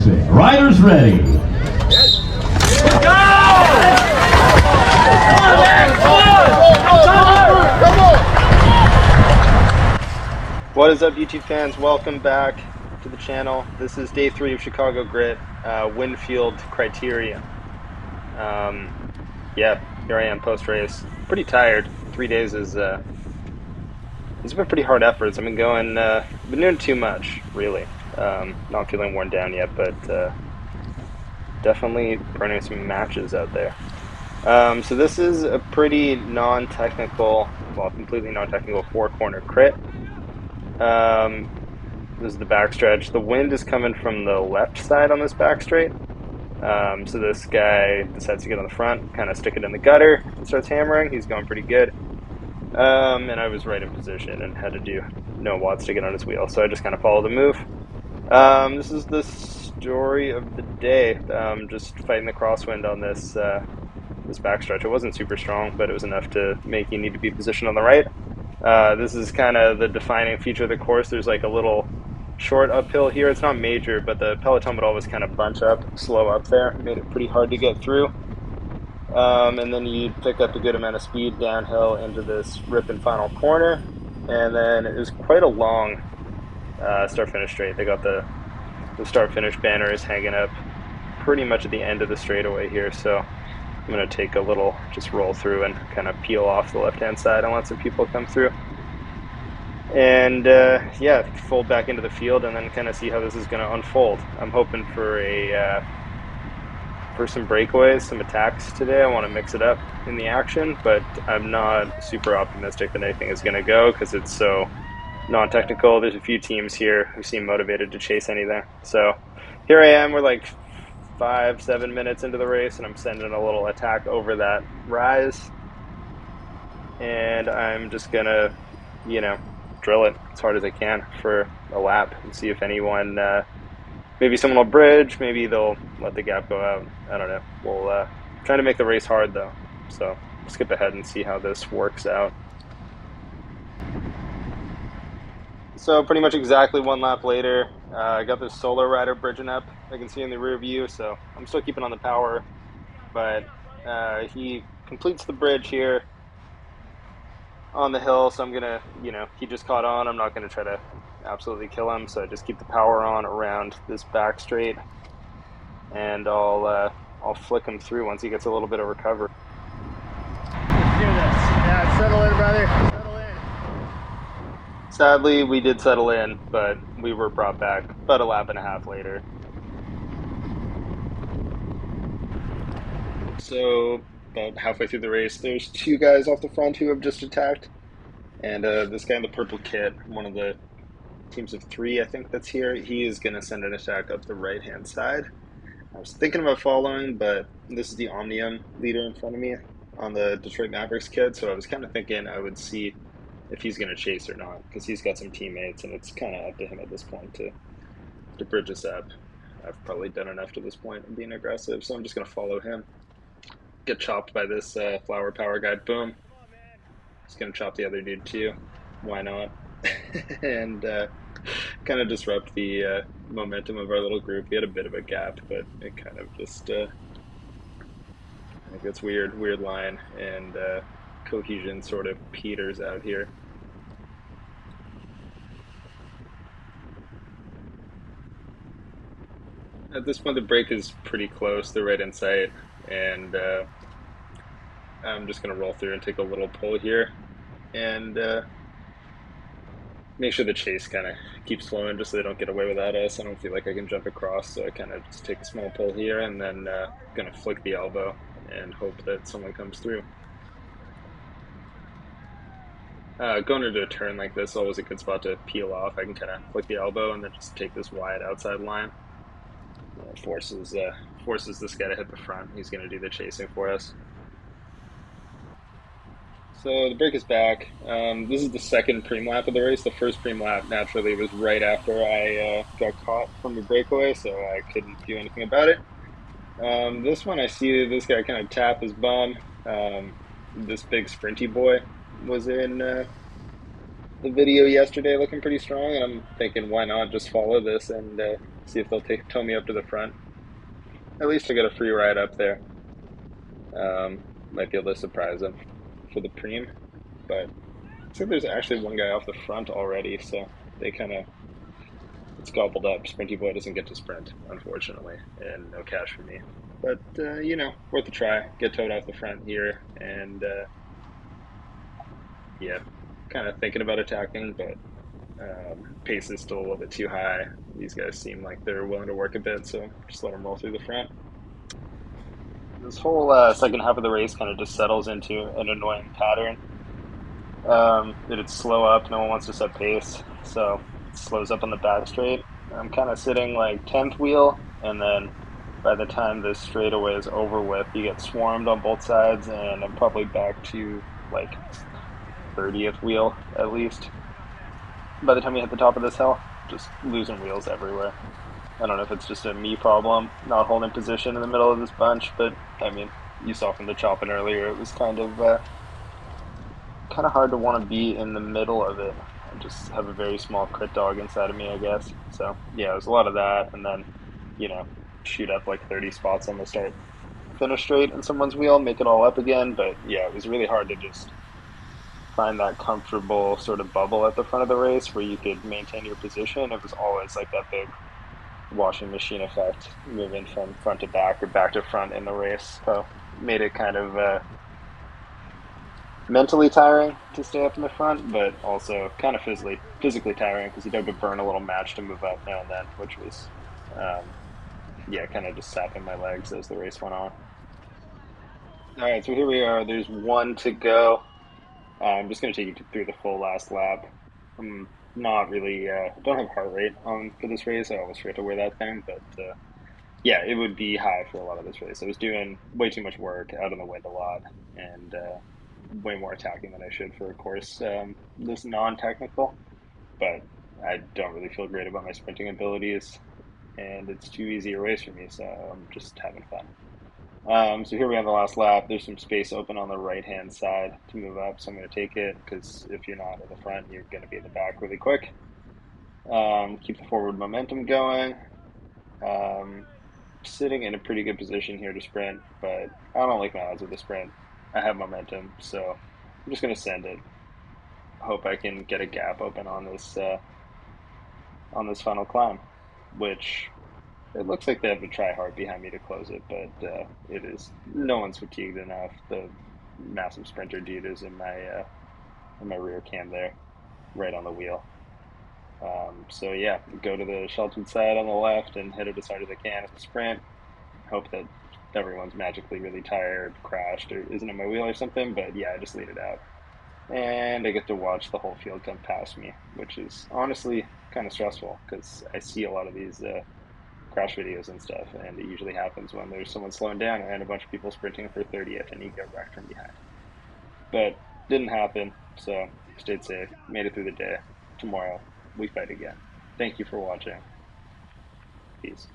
Riders ready. What is up, YouTube fans? Welcome back to the channel. This is day 3 of Chicago Grit, Winfield criteria. Yeah, here I am post-race. Pretty tired. 3 days is it's been pretty hard efforts. I've been going, been doing too much, really. Not feeling worn down yet, but definitely burning some matches out there. So this is a pretty non-technical, well, completely non-technical 4-corner crit. This is the backstretch. The wind is coming from the left side on this back straight. So this guy decides to get on the front, kind of stick it in the gutter, and starts hammering. He's going pretty good. And I was right in position and had to do no watts to get on his wheel, so I just kind of followed the move. This is the story of the day. Just fighting the crosswind on this this backstretch. It wasn't super strong, but it was enough to make you need to be positioned on the right. This is kind of the defining feature of the course. There's like a little short uphill here. It's not major, but the peloton would always kind of bunch up, slow up there. It made it pretty hard to get through. And then you'd pick up a good amount of speed downhill into this rip and final corner. And then it was quite a long start-finish straight. They got the start-finish banners hanging up pretty much at the end of the straightaway here. So I'm going to take a little, just roll through and kind of peel off the left-hand side and let some people come through. And yeah, fold back into the field and then kind of see how this is going to unfold. I'm hoping for some breakaways, some attacks today. I want to mix it up in the action, but I'm not super optimistic that anything is going to go because it's so non-technical. There's a few teams here who seem motivated to chase anything. So here I am. We're like 5-7 minutes into the race, and I'm sending a little attack over that rise. And I'm just going to, drill it as hard as I can for a lap and see if anyone... maybe someone will bridge, maybe they'll let the gap go out. I don't know. We'll try to make the race hard though. So skip ahead and see how this works out. So pretty much exactly 1 lap later, I got this solo rider bridging up. I can see in the rear view, so I'm still keeping on the power. But he completes the bridge here on the hill, so I'm gonna, he just caught on. I'm not gonna try to absolutely kill him, so I just keep the power on around this back straight, and I'll flick him through once he gets a little bit of recovery. Let's do this. Yeah, settle in, brother. Settle in. Sadly, we did settle in, but we were brought back about a lap and a half later. So about halfway through the race, there's 2 guys off the front who have just attacked, and this guy in the purple kit, one of the teams of 3, I think, that's here, he is going to send an attack up the right-hand side. I was thinking about following, but this is the Omnium leader in front of me on the Detroit Mavericks kit, so I was kind of thinking I would see if he's going to chase or not, because he's got some teammates, and it's kind of up to him at this point to bridge us up. I've probably done enough to this point of being aggressive, so I'm just going to follow him. Get chopped by this flower power guy, boom. He's going to chop the other dude too. Why not? And kind of disrupt the momentum of our little group. We had a bit of a gap, but it kind of just I think it's weird line, and cohesion sort of peters out here. At this point, the break is pretty close. They're right in sight, and I'm just going to roll through and take a little pull here, and make sure the chase kind of keeps flowing just so they don't get away without us. I don't feel like I can jump across, so I kind of just take a small pull here and then going to flick the elbow and hope that someone comes through. Going into a turn like this is always a good spot to peel off. I can kind of flick the elbow and then just take this wide outside line. Forces this guy to hit the front. He's going to do the chasing for us. So the break is back. This is the second preem lap of the race. The first preem lap, naturally, was right after I got caught from the breakaway, so I couldn't do anything about it. This one, I see this guy kind of tap his bum. This big sprinty boy was in the video yesterday looking pretty strong, and I'm thinking, why not just follow this and see if they'll tow me up to the front. At least I get a free ride up there. Might be able to surprise them for the preem, but I think there's actually one guy off the front already, so they kind of it's gobbled up. Sprinty Boy doesn't get to sprint, unfortunately, and no cash for me. But worth a try. Get towed off the front here, and yeah, kind of thinking about attacking, but pace is still a little bit too high. These guys seem like they're willing to work a bit, so just let them roll through the front. This whole second half of the race kind of just settles into an annoying pattern. That it's slow up, no one wants to set pace, so it slows up on the back straight. I'm kind of sitting like 10th wheel, and then by the time this straightaway is over with, you get swarmed on both sides, and I'm probably back to like 30th wheel at least. By the time we hit the top of this hill, just losing wheels everywhere. I don't know if it's just a me problem, not holding position in the middle of this bunch, but I mean, you saw from the chopping earlier, it was kind of hard to want to be in the middle of it. I just have a very small crit dog inside of me, I guess. So yeah, there's a lot of that, and then you know, shoot up like 30 spots on the start, finish straight in someone's wheel, make it all up again. But yeah, it was really hard to just find that comfortable sort of bubble at the front of the race where you could maintain your position. It was always like that big washing machine effect, moving from front to back or back to front in the race. So made it kind of mentally tiring to stay up in the front, but also kind of physically tiring because you had to burn a little match to move up now and then, which was um, yeah, kind of just sapping my legs as the race went on. All right, so here we are. There's one to go. I'm just going to take you through the full last lap. I'm not really don't have heart rate on for this race. I always forget to wear that thing, but yeah, it would be high for a lot of this race. I was doing way too much work out in the wind a lot, and way more attacking than I should for a course this non-technical. But I don't really feel great about my sprinting abilities, and it's too easy a race for me, so I'm just having fun. So here we have the last lap. There's some space open on the right-hand side to move up, so I'm going to take it because if you're not in the front, you're going to be in the back really quick. Keep the forward momentum going. Um, Sitting in a pretty good position here to sprint, but I don't like my odds with the sprint. I have momentum, so I'm just going to send it. Hope I can get a gap open on this final climb, which it looks like they have to try hard behind me to close it, but it is no one's fatigued enough. The massive sprinter dude is in my rear cam there, right on the wheel. So yeah, go to the sheltered side on the left and hit it as hard as I can at the sprint. Hope that everyone's magically really tired, crashed, or isn't in my wheel or something. But yeah, I just lead it out, and I get to watch the whole field come past me, which is honestly kind of stressful because I see a lot of these crash videos and stuff, and it usually happens when there's someone slowing down and a bunch of people sprinting for 30th, and you get wrecked from behind. But didn't happen, so stayed safe, made it through the day. Tomorrow we fight again. Thank you for watching. Peace.